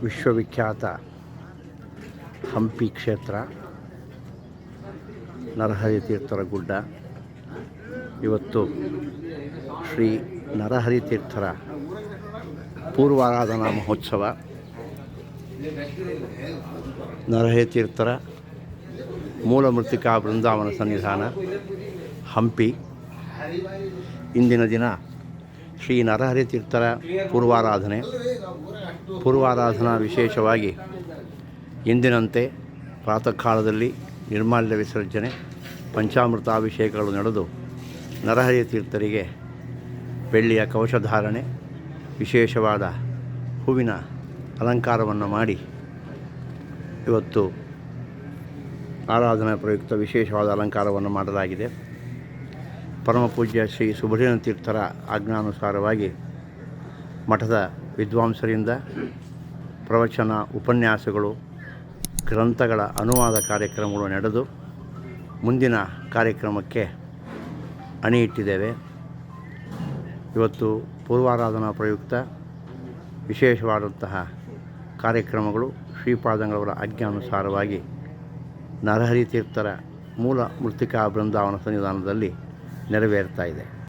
ವಿಶ್ವವಿಖ್ಯಾತ ಹಂಪಿ ಕ್ಷೇತ್ರ, ನರಹರಿ ತೀರ್ಥರ ಗುಡ್ಡ. ಇವತ್ತು ಶ್ರೀ ನರಹರಿ ತೀರ್ಥರ ಪೂರ್ವಾರಾಧನಾ ಮಹೋತ್ಸವ. ನರಹರಿ ತೀರ್ಥರ ಮೂಲ ಮೃತ್ತಿಕಾ ಬೃಂದಾವನ ಸನ್ನಿಧಾನ ಹಂಪಿ. ಇಂದಿನ ದಿನ ಶ್ರೀ ನರಹರಿ ತೀರ್ಥರ ಪೂರ್ವಾರಾಧನಾ ವಿಶೇಷವಾಗಿ ಎಂದಿನಂತೆ ಪ್ರಾತಃ ಕಾಲದಲ್ಲಿ ನಿರ್ಮಾಲ್ಯ ವಿಸರ್ಜನೆ, ಪಂಚಾಮೃತಾಭಿಷೇಕಗಳು ನಡೆದು ನರಹರಿ ತೀರ್ಥರಿಗೆ ಬೆಳ್ಳಿಯ ಕವಚಧಾರಣೆ, ವಿಶೇಷವಾದ ಹೂವಿನ ಅಲಂಕಾರವನ್ನು ಮಾಡಿ ಇವತ್ತು ಆರಾಧನಾ ಪ್ರಯುಕ್ತ ವಿಶೇಷವಾದ ಅಲಂಕಾರವನ್ನು ಮಾಡಲಾಗಿದೆ. ಪರಮಪೂಜ್ಯ ಶ್ರೀ ಸುಬ್ರಹ್ಮಣ್ಯ ತೀರ್ಥರ ಆಜ್ಞಾನುಸಾರವಾಗಿ ಮಠದ ವಿದ್ವಾಂಸರಿಂದ ಪ್ರವಚನ, ಉಪನ್ಯಾಸಗಳು, ಗ್ರಂಥಗಳ ಅನುವಾದ ಕಾರ್ಯಕ್ರಮಗಳು ನಡೆದು ಮುಂದಿನ ಕಾರ್ಯಕ್ರಮಕ್ಕೆ ಅಣಿ ಇಟ್ಟಿದ್ದೇವೆ. ಇವತ್ತು ಪೂರ್ವಾರಾಧನಾ ಪ್ರಯುಕ್ತ ವಿಶೇಷವಾದಂತಹ ಕಾರ್ಯಕ್ರಮಗಳು ಶ್ರೀಪಾದಂಗಳವರ ಆಜ್ಞಾನುಸಾರವಾಗಿ ನರಹರಿ ತೀರ್ಥರ ಮೂಲ ಮೃತ್ತಿಕಾ ಬೃಂದಾವನ ಸನ್ನಿಧಾನದಲ್ಲಿ ನೆರವೇರ್ತಾ ಇದೆ.